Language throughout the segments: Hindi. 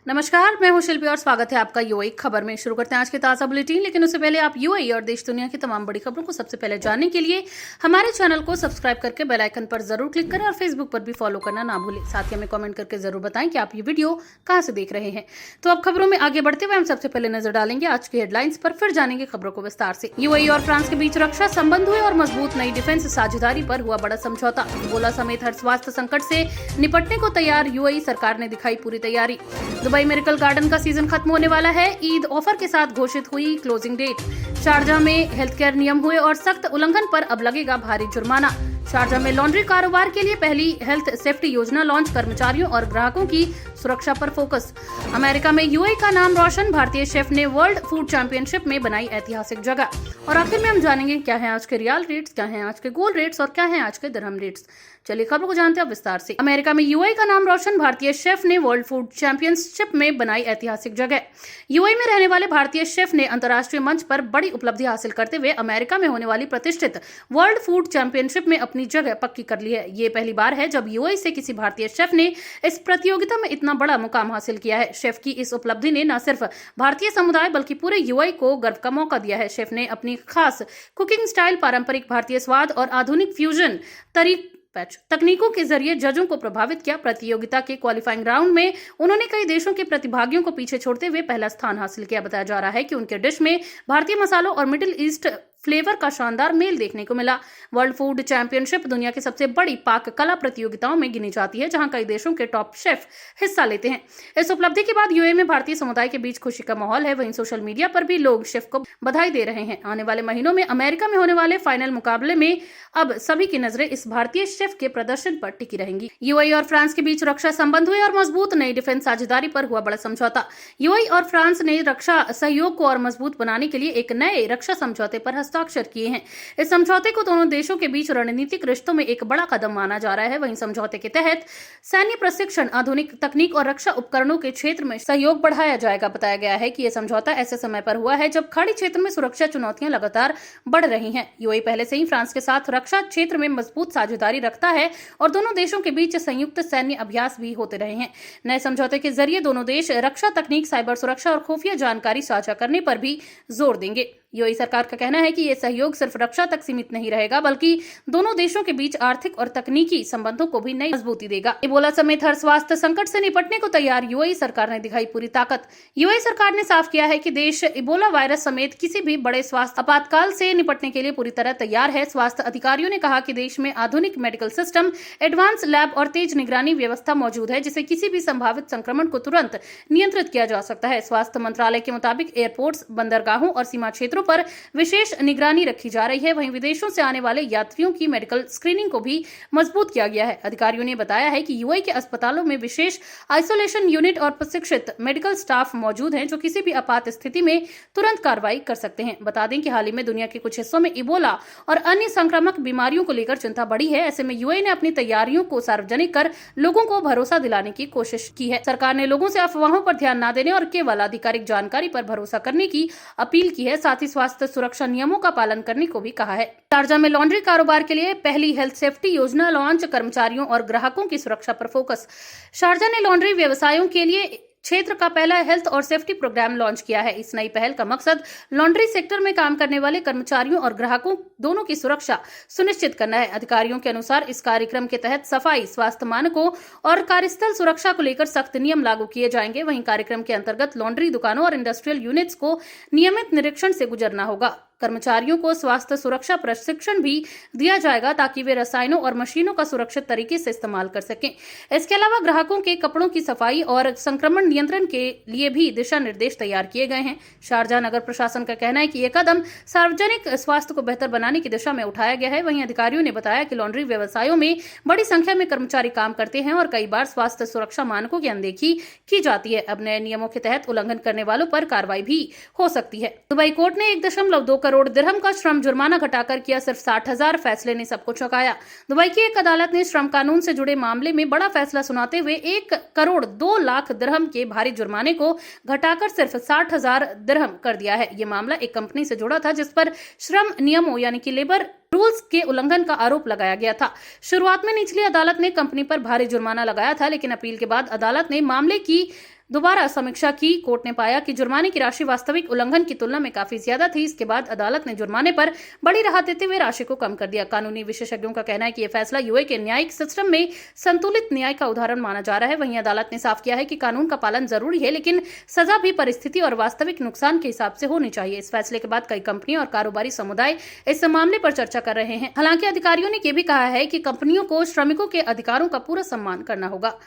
नमस्कार, मैं हूं शिल्पी और स्वागत है आपका यूएई खबर में। शुरू करते हैं आज की ताज़ा बुलेटिन, लेकिन उससे पहले आप यूएई और देश दुनिया की तमाम बड़ी खबरों को सबसे पहले जानने के लिए हमारे चैनल को सब्सक्राइब करके बेल आइकन पर जरूर क्लिक करें और फेसबुक पर भी फॉलो करना ना भूलें। साथ ही हमें कमेंट करके जरूर बताएं कि आप ये वीडियो कहां से देख रहे हैं। तो अब खबरों में आगे बढ़ते हुए हम सबसे पहले नजर डालेंगे आज की हेडलाइंस पर, फिर जानेंगे खबरों को विस्तार से। यूएई और फ्रांस के बीच रक्षा संबंध हुए और मजबूत नई डिफेंस साझेदारी पर हुआ बड़ा समझौता। इबोला समेत हर स्वास्थ्य संकट से निपटने को तैयार यूएई सरकार ने दिखाई पूरी तैयारी। दुबई मिरेकल गार्डन का सीजन खत्म होने वाला है। ईद ऑफर के साथ घोषित हुई क्लोजिंग डेट। शारजाह में हेल्थ केयर नियम हुए और सख्त उल्लंघन पर अब लगेगा भारी जुर्माना। शारजाह में लॉन्ड्री कारोबार के लिए पहली हेल्थ सेफ्टी योजना लॉन्च, कर्मचारियों और ग्राहकों की सुरक्षा पर फोकस। अमेरिका में यूएई का नाम रोशन, भारतीय शेफ ने वर्ल्ड फूड चैंपियनशिप में बनाई ऐतिहासिक जगह। और आखिर में हम जानेंगे क्या है आज के रियाल रेट्स, क्या है आज के गोल्ड रेट्स और क्या है आज के दिरहम रेट्स। चलिए खबरों को जानते हैं विस्तार से। अमेरिका में यूएई का नाम रोशन, भारतीय शेफ ने वर्ल्ड फूड चैंपियनशिप में बनाई ऐतिहासिक जगह। यूएई में रहने वाले भारतीय शेफ ने अंतर्राष्ट्रीय मंच पर बड़ी उपलब्धि हासिल करते हुए अमेरिका में होने वाली प्रतिष्ठित वर्ल्ड फूड चैंपियनशिप में अपनी जगह पक्की कर ली है। ये पहली बार है जब यूएई से किसी भारतीय शेफ ने इस प्रतियोगिता में इतना बड़ा मुकाम हासिल किया है। शेफ की इस उपलब्धि ने न सिर्फ भारतीय समुदाय बल्कि पूरे यूएई को गर्व का मौका दिया है। शेफ ने अपनी खास कुकिंग स्टाइल, पारंपरिक भारतीय स्वाद और आधुनिक फ्यूजन तकनीकों के जरिए जजों को प्रभावित किया। प्रतियोगिता के क्वालिफाइंग राउंड में उन्होंने कई देशों के प्रतिभागियों को पीछे छोड़ते हुए पहला स्थान हासिल किया। बताया जा रहा है कि उनके डिश में भारतीय मसालों और मिडिल ईस्ट फ्लेवर का शानदार मेल देखने को मिला। वर्ल्ड फूड चैंपियनशिप दुनिया की सबसे बड़ी पाक कला प्रतियोगिताओं में गिनी जाती है, जहां कई देशों के टॉप शेफ हिस्सा लेते हैं। इस उपलब्धि के बाद यूएई में भारतीय समुदाय के बीच खुशी का माहौल है। वहीं सोशल मीडिया पर भी लोग शेफ को बधाई दे रहे हैं। आने वाले महीनों में अमेरिका में होने वाले फाइनल मुकाबले में अब सभी की नजरें इस भारतीय शेफ के प्रदर्शन पर टिकी रहेंगी। यूएई और फ्रांस के बीच रक्षा संबंध हुए और मजबूत नई डिफेंस साझेदारी पर हुआ बड़ा समझौता। यूएई और फ्रांस ने रक्षा सहयोग को और मजबूत बनाने के लिए एक नए रक्षा समझौते पर हस्ताक्षर किए हैं। इस समझौते को दोनों देशों के बीच रणनीतिक रिश्तों में एक बड़ा कदम माना जा रहा है। वहीं समझौते के तहत सैन्य प्रशिक्षण, आधुनिक तकनीक और रक्षा उपकरणों के क्षेत्र में सहयोग बढ़ाया जाएगा। बताया गया है कि यह समझौता ऐसे समय पर हुआ है जब खाड़ी क्षेत्र में सुरक्षा चुनौतियां लगातार बढ़ रही हैं। यूएई पहले से ही फ्रांस के साथ रक्षा क्षेत्र में मजबूत साझेदारी रखता है और दोनों देशों के बीच संयुक्त सैन्य अभ्यास भी होते रहे हैं। नए समझौते के जरिए दोनों देश रक्षा तकनीक, साइबर सुरक्षा और खुफिया जानकारी साझा करने पर भी जोर देंगे। यूएई सरकार का कहना है कि यह सहयोग सिर्फ रक्षा तक सीमित नहीं रहेगा, बल्कि दोनों देशों के बीच आर्थिक और तकनीकी संबंधों को भी नई मजबूती देगा। इबोला समेत हर स्वास्थ्य संकट से निपटने को तैयार यूएई सरकार ने दिखाई पूरी ताकत। यूएई सरकार ने साफ किया है कि देश इबोला वायरस समेत किसी भी बड़े स्वास्थ्य आपातकाल से निपटने के लिए पूरी तरह तैयार है। स्वास्थ्य अधिकारियों ने कहा कि देश में आधुनिक मेडिकल सिस्टम, एडवांस लैब और तेज निगरानी व्यवस्था मौजूद है, जिससे किसी भी संभावित संक्रमण को तुरंत नियंत्रित किया जा सकता है। स्वास्थ्य मंत्रालय के मुताबिक एयरपोर्ट्स, बंदरगाहों और सीमा क्षेत्रों पर विशेष निगरानी रखी जा रही है। वहीं विदेशों से आने वाले यात्रियों की मेडिकल स्क्रीनिंग को भी मजबूत किया गया है। अधिकारियों ने बताया है कि यूएई के अस्पतालों में विशेष आइसोलेशन यूनिट और प्रशिक्षित मेडिकल स्टाफ मौजूद हैं, जो किसी भी आपात स्थिति में तुरंत कार्रवाई कर सकते हैं। बता दें कि हाल ही में दुनिया के कुछ हिस्सों में इबोला और अन्य संक्रामक बीमारियों को लेकर चिंता बढ़ी है। ऐसे में यूएई ने अपनी तैयारियों को सार्वजनिक कर लोगों को भरोसा दिलाने की कोशिश की है। सरकार ने लोगों से अफवाहों पर ध्यान न देने और केवल आधिकारिक जानकारी पर भरोसा करने की अपील की है। साथ ही स्वास्थ्य सुरक्षा नियमों का पालन करने को भी कहा है। शारजाह में लॉन्ड्री कारोबार के लिए पहली हेल्थ सेफ्टी योजना लॉन्च, कर्मचारियों और ग्राहकों की सुरक्षा पर फोकस। शारजाह ने लॉन्ड्री व्यवसायों के लिए क्षेत्र का पहला हेल्थ और सेफ्टी प्रोग्राम लॉन्च किया है। इस नई पहल का मकसद लॉन्ड्री सेक्टर में काम करने वाले कर्मचारियों और ग्राहकों दोनों की सुरक्षा सुनिश्चित करना है। अधिकारियों के अनुसार इस कार्यक्रम के तहत सफाई, स्वास्थ्य मानकों और कार्यस्थल सुरक्षा को लेकर सख्त नियम लागू किए जाएंगे। वहीं कार्यक्रम के अंतर्गत लॉन्ड्री दुकानों और इंडस्ट्रियल यूनिट्स को नियमित निरीक्षण से गुजरना होगा। कर्मचारियों को स्वास्थ्य सुरक्षा प्रशिक्षण भी दिया जाएगा ताकि वे रसायनों और मशीनों का सुरक्षित तरीके से इस्तेमाल कर सकें। इसके अलावा ग्राहकों के कपड़ों की सफाई और संक्रमण नियंत्रण के लिए भी दिशा निर्देश तैयार किए गए हैं। शारजाह नगर प्रशासन का कहना है कि यह कदम सार्वजनिक स्वास्थ्य को बेहतर बनाने की दिशा में उठाया गया है। वहीं अधिकारियों ने बताया कि लॉन्ड्री व्यवसायों में बड़ी संख्या में कर्मचारी काम करते हैं और कई बार स्वास्थ्य सुरक्षा मानकों की अनदेखी की जाती है। अब नए नियमों के तहत उल्लंघन करने वालों पर कार्रवाई भी हो सकती है। दुबई कोर्ट ने 1.2 करोड़ दिरहम का श्रम जुर्माना घटाकर किया सिर्फ 60,000। फैसले ने सबको चौंकाया। दुबई की एक अदालत ने श्रम कानून से जुड़े मामले में बड़ा फैसला सुनाते हुए 1 करोड़ 2 लाख दिरहम के भारी जुर्माने को घटाकर सिर्फ 60,000 दिरहम कर दिया है। ये मामला एक कंपनी से जुड़ा था जिस पर श्रम नियमों यानी कि लेबर रूल्स के उल्लंघन का आरोप लगाया गया था। शुरुआत में निचली अदालत ने कंपनी पर भारी जुर्माना लगाया था, लेकिन अपील के बाद अदालत ने मामले की दोबारा समीक्षा की। कोर्ट ने पाया कि जुर्माने की राशि वास्तविक उल्लंघन की तुलना में काफी ज्यादा थी। इसके बाद अदालत ने जुर्माने पर बड़ी राहत देते हुए राशि को कम कर दिया। कानूनी विशेषज्ञों का कहना है कि यह फैसला यूएई के न्यायिक सिस्टम में संतुलित न्याय का उदाहरण माना जा रहा है। वहीं अदालत ने साफ किया है कि कानून का पालन जरूरी है, लेकिन सजा भी परिस्थिति और वास्तविक नुकसान के हिसाब से होनी चाहिए। इस फैसले के बाद कई कंपनियां और कारोबारी समुदाय इस मामले पर चर्चा कर रहे हैं। हालांकि अधिकारियों ने यह भी कहा है कि कंपनियों को श्रमिकों के अधिकारों का पूरा सम्मान करना होगा।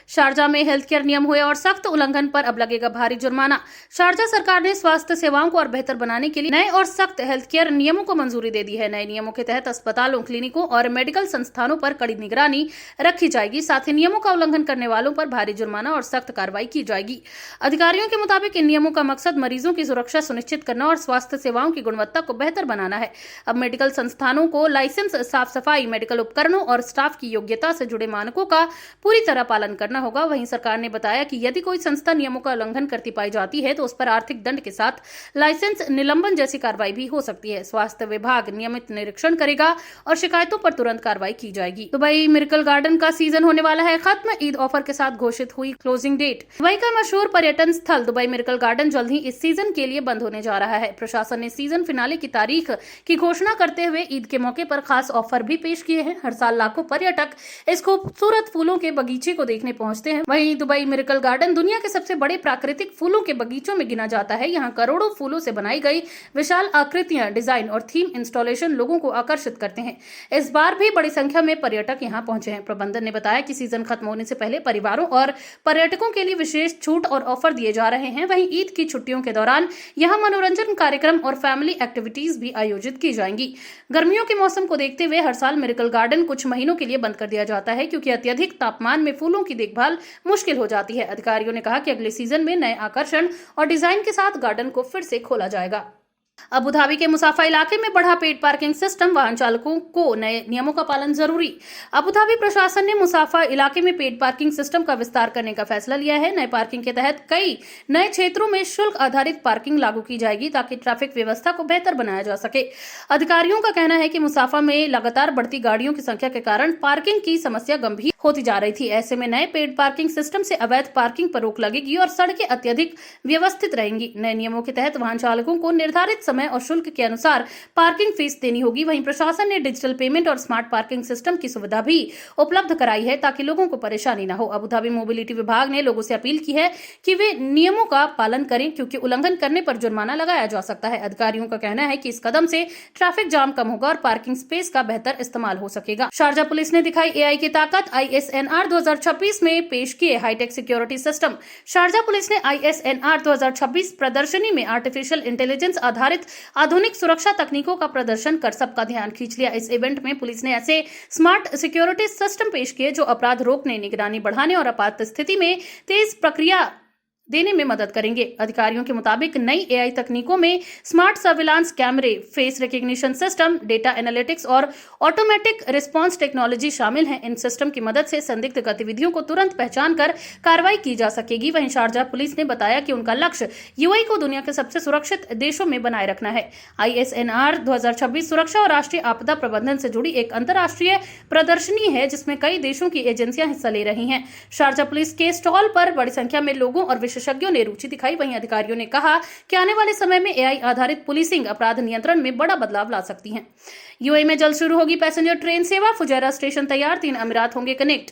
शारजा में हेल्थ केयर नियम हुए और सख्त उल्लंघन पर अब लगेगा भारी जुर्माना। शारजा सरकार ने स्वास्थ्य सेवाओं को और बेहतर बनाने के लिए नए और सख्त हेल्थ केयर नियमों को मंजूरी दे दी है। नए नियमों के तहत अस्पतालों, क्लिनिकों और मेडिकल संस्थानों पर कड़ी निगरानी रखी जाएगी। साथ ही नियमों का उल्लंघन करने वालों पर भारी जुर्माना और सख्त कार्रवाई की जाएगी। अधिकारियों के मुताबिक इन नियमों का मकसद मरीजों की सुरक्षा सुनिश्चित करना और स्वास्थ्य सेवाओं की गुणवत्ता को बेहतर बनाना है। अब मेडिकल संस्थानों को लाइसेंस, साफ सफाई, मेडिकल उपकरणों और स्टाफ की योग्यता से जुड़े मानकों का पूरी तरह पालन करना होगा। वहीं सरकार ने बताया कि यदि कोई संस्था नियमों का उल्लंघन करती पाई जाती है तो उस पर आर्थिक दंड के साथ लाइसेंस निलंबन जैसी कार्रवाई भी हो सकती है। स्वास्थ्य विभाग नियमित निरीक्षण करेगा और शिकायतों पर तुरंत कार्रवाई की जाएगी। दुबई मिरेकल गार्डन का सीजन होने वाला है खत्म। ईद ऑफर के साथ घोषित हुई क्लोजिंग डेट। दुबई का मशहूर पर्यटन स्थल दुबई मिरेकल गार्डन जल्द ही इस सीजन के लिए बंद होने जा रहा है। प्रशासन ने सीजन फिनाले की तारीख की घोषणा करते हुए ईद के मौके पर खास ऑफर भी पेश किए हैं। हर साल लाखों पर्यटक इस खूबसूरत फूलों के बगीचे को देखने पहुंचते हैं। वहीं दुबई मिरेकल गार्डन दुनिया के सबसे बड़े प्राकृतिक फूलों के बगीचों में गिना जाता है। यहाँ करोड़ों फूलों से बनाई गई विशाल आकृतियां, डिजाइन और थीम इंस्टॉलेशन लोगों को आकर्षित करते हैं। इस बार भी बड़ी संख्या में पर्यटक यहाँ पहुंचे हैं। प्रबंधन ने बताया कि सीजन खत्म होने से पहले परिवारों और पर्यटकों के लिए विशेष छूट और ऑफर दिए जा रहे हैं। वहीं ईद की छुट्टियों के दौरान यहाँ मनोरंजन कार्यक्रम और फैमिली एक्टिविटीज भी आयोजित की जाएंगी। गर्मियों के मौसम को देखते हुए हर साल मिरेकल गार्डन कुछ महीनों के लिए बंद कर दिया जाता है, क्योंकि अत्यधिक तापमान में फूलों की देखभाल मुश्किल हो जाती है। अधिकारियों ने कहा कि अगले सीजन में नए आकर्षण और डिजाइन के साथ गार्डन को फिर से खोला जाएगा। अबू धाबी के मुसाफा इलाके में बढ़ा पेड पार्किंग सिस्टम, वाहन चालकों को नए नियमों का पालन जरूरी। अबू धाबी प्रशासन ने मुसाफा इलाके में पेड पार्किंग सिस्टम का विस्तार करने का फैसला लिया है। नए पार्किंग के तहत कई नए क्षेत्रों में शुल्क आधारित पार्किंग लागू की जाएगी, ताकि ट्रैफिक व्यवस्था को बेहतर बनाया जा सके। अधिकारियों का कहना है कि मुसाफा में लगातार बढ़ती गाड़ियों की संख्या के कारण पार्किंग की समस्या गंभीर होती जा रही थी। ऐसे में नए पेड पार्किंग सिस्टम से अवैध पार्किंग पर रोक लगेगी और सड़कें अत्यधिक व्यवस्थित रहेंगी। नए नियमों के तहत वाहन चालकों को निर्धारित समय और शुल्क के अनुसार पार्किंग फीस देनी होगी। वहीं प्रशासन ने डिजिटल पेमेंट और स्मार्ट पार्किंग सिस्टम की सुविधा भी उपलब्ध कराई है, ताकि लोगों को परेशानी न हो। अबू धाबी मोबिलिटी विभाग ने लोगों से अपील की है कि वे नियमों का पालन करें, क्योंकि उल्लंघन करने पर जुर्माना लगाया जा सकता है। अधिकारियों का कहना है कि इस कदम से ट्रैफिक जाम कम होगा और पार्किंग स्पेस का बेहतर इस्तेमाल हो सकेगा। शारजा पुलिस ने दिखाई एआई की ताकत। ISNR 2026 में पेश किए hi-tech security system. Sharjah police ने ISNR 2026 प्रदर्शनी में आर्टिफिशियल इंटेलिजेंस आधारित आधुनिक सुरक्षा तकनीकों का प्रदर्शन कर सबका ध्यान खींच लिया। इस इवेंट में पुलिस ने ऐसे स्मार्ट सिक्योरिटी सिस्टम पेश किए जो अपराध रोकने, निगरानी बढ़ाने और आपात स्थिति में तेज प्रक्रिया देने में मदद करेंगे। अधिकारियों के मुताबिक नई एआई तकनीकों में स्मार्ट सर्विलांस कैमरे, face recognition system, data analytics और ऑटोमेटिक रिस्पांस टेक्नोलॉजी शामिल हैं। इन सिस्टम की मदद से संदिग्ध गतिविधियों को तुरंत पहचान कर कार्रवाई की जा सकेगी। वहीं शारजा पुलिस ने बताया कि उनका लक्ष्य यूएई को दुनिया के सबसे सुरक्षित देशों में बनाए रखना है। ISNR 2026 सुरक्षा और राष्ट्रीय आपदा प्रबंधन से जुड़ी एक अंतर्राष्ट्रीय प्रदर्शनी है, जिसमें कई देशों की एजेंसियां हिस्सा ले रही हैं। शारजा पुलिस के स्टॉल पर बड़ी संख्या में लोगों और विशेषज्ञों ने रुचि दिखाई। वहीं अधिकारियों ने कहा कि आने वाले समय में एआई आधारित पुलिसिंग अपराध नियंत्रण में बड़ा बदलाव ला सकती है। यूएई में जल्द शुरू होगी पैसेंजर ट्रेन सेवा। फुजैरा स्टेशन तैयार, 3 अमीरात होंगे कनेक्ट।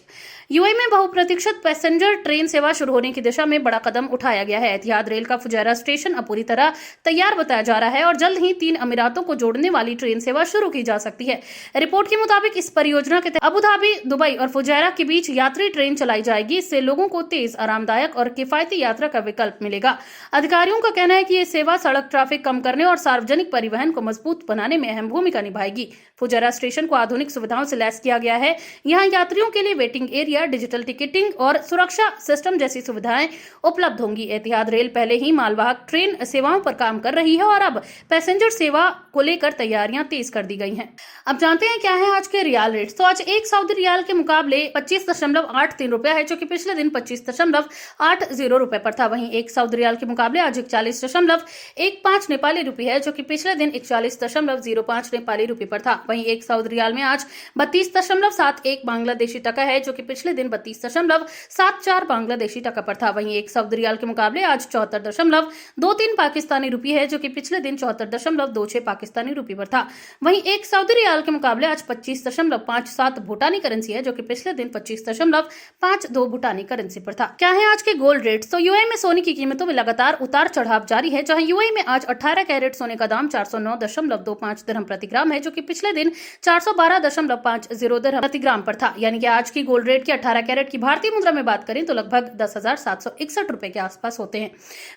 यूएई में बहुप्रतीक्षित पैसेंजर ट्रेन सेवा शुरू होने की दिशा में बड़ा कदम उठाया गया है। एतिहाद रेल का फुजैरा स्टेशन अब पूरी तरह तैयार बताया जा रहा है और जल्द ही 3 अमीरातों को जोड़ने वाली ट्रेन सेवा शुरू की जा सकती है। रिपोर्ट के मुताबिक इस परियोजना के तहत अबू धाबी, दुबई और फुजैरा के बीच यात्री ट्रेन चलाई जाएगी। इससे लोगों को तेज, आरामदायक और किफायती यात्रा का विकल्प मिलेगा। अधिकारियों का कहना है कि यह सेवा सड़क ट्रैफिक कम करने और सार्वजनिक परिवहन को मजबूत बनाने में अहम भूमिका निभाएगी। फुजैरा स्टेशन को आधुनिक सुविधाओं से लैस किया गया है। यहाँ यात्रियों के लिए वेटिंग एरिया, डिजिटल टिकटिंग और सुरक्षा सिस्टम जैसी सुविधाएं उपलब्ध होंगी। एतिहाद रेल पहले ही मालवाहक ट्रेन सेवाओं पर काम कर रही है और अब पैसेंजर सेवा को लेकर तैयारियां तेज कर दी गई हैं। अब जानते हैं क्या है आज के रियाल रेट्स। तो आज एक सऊदी रियाल के मुकाबले 25.83 रुपया है, जो कि पिछले दिन 25.80 रुपए पर था। वहीं एक सऊदी रियाल के मुकाबले आज 41.15 नेपाली रुपये है, जो कि पिछले दिन 41.05 नेपाली रुपये पर था। वहीं एक सऊदी रियाल में आज 32.71 बांग्लादेशी टका है, जो कि पिछले दिन 32.74 बांग्लादेशी टका पर था। वहीं एक सऊदी रियाल के मुकाबले आज 74.23 पाकिस्तानी रुपये है, जो कि पिछले दिन 74.26 पाकिस्तानी रुपये पर था। वहीं एक सऊदी रियाल के मुकाबले आज 25.57 भूटानी करेंसी है, जो कि पिछले दिन 25.52 भूटानी करेंसी पर था। क्या है आज के गोल्ड रेट्स? तो यूएई में सोने की कीमतों में लगातार उतार चढ़ाव जारी है, जहां यूएई में आज 18 कैरेट सोने का दाम 409.25 दिरहम प्रति ग्राम है, जो कि पिछले दिन 412.50 दिरहम प्रति ग्राम पर था। यानी कि आज की गोल्ड रेट की 18 कैरेट की भारतीय मुद्रा में बात करें तो लगभग 10,761 रुपए के आसपास होते हैं।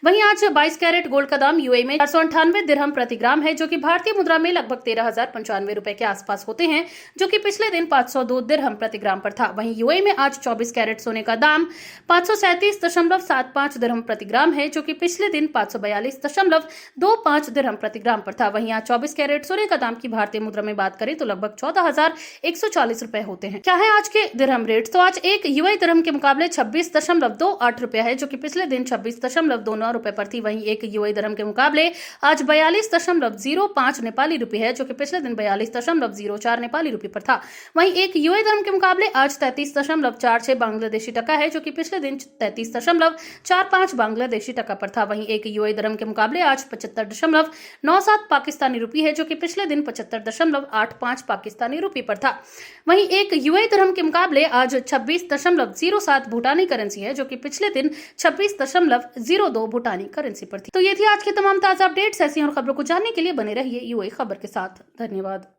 वहीं आज 22 कैरेट गोल्ड का दाम यूएई में 498 दिरहम प्रति ग्राम है, जो कि भारतीय मुद्रा में लगभग 13,095 रुपए के आसपास होते हैं, जो कि पिछले दिन 502 दिरहम प्रति ग्राम पर था। वहीं यूएई में आज 24 कैरेट सोने का दाम 537.75 दिरहम प्रति ग्राम है, जो कि पिछले दिन 542.25 दिरहम प्रति ग्राम पर था। वहीं आज 24 कैरेट सोने का दाम की भारतीय मुद्रा में बात करें तो लगभग 14,140 रुपए होते हैं। क्या है आज के दिरहम रेट? तो आज एक यूएई दिरहम के मुकाबले 26.28 रुपए है, जो कि पिछले दिन 26.29 रुपए पर थी। वहीं एक यूएई दिरहम के मुकाबले आज 42.05 नेपाली रुपए है, जो कि पिछले दिन 42.04 नेपाली रुपए पर था। वहीं एक यूएई दिरहम के मुकाबले आज 33.46 बांग्लादेशी टका है, जो कि पिछले दिन 33.45 बांग्लादेशी टका पर था। वहीं एक यूएई दिरहम के मुकाबले आज 75.97 पाकिस्तानी रुपये है, जो कि पिछले दिन 75.85 पाकिस्तानी रुपये पर था। वहीं एक यूएई दिरहम के मुकाबले आज 26.07 भूटानी करेंसी है, जो कि पिछले दिन 26.02 भूटानी करेंसी पर थी। तो ये थी आज की तमाम ताजा अपडेट्स। ऐसी और खबरों को जानने के लिए बने रहिए यूएई खबर के साथ। धन्यवाद।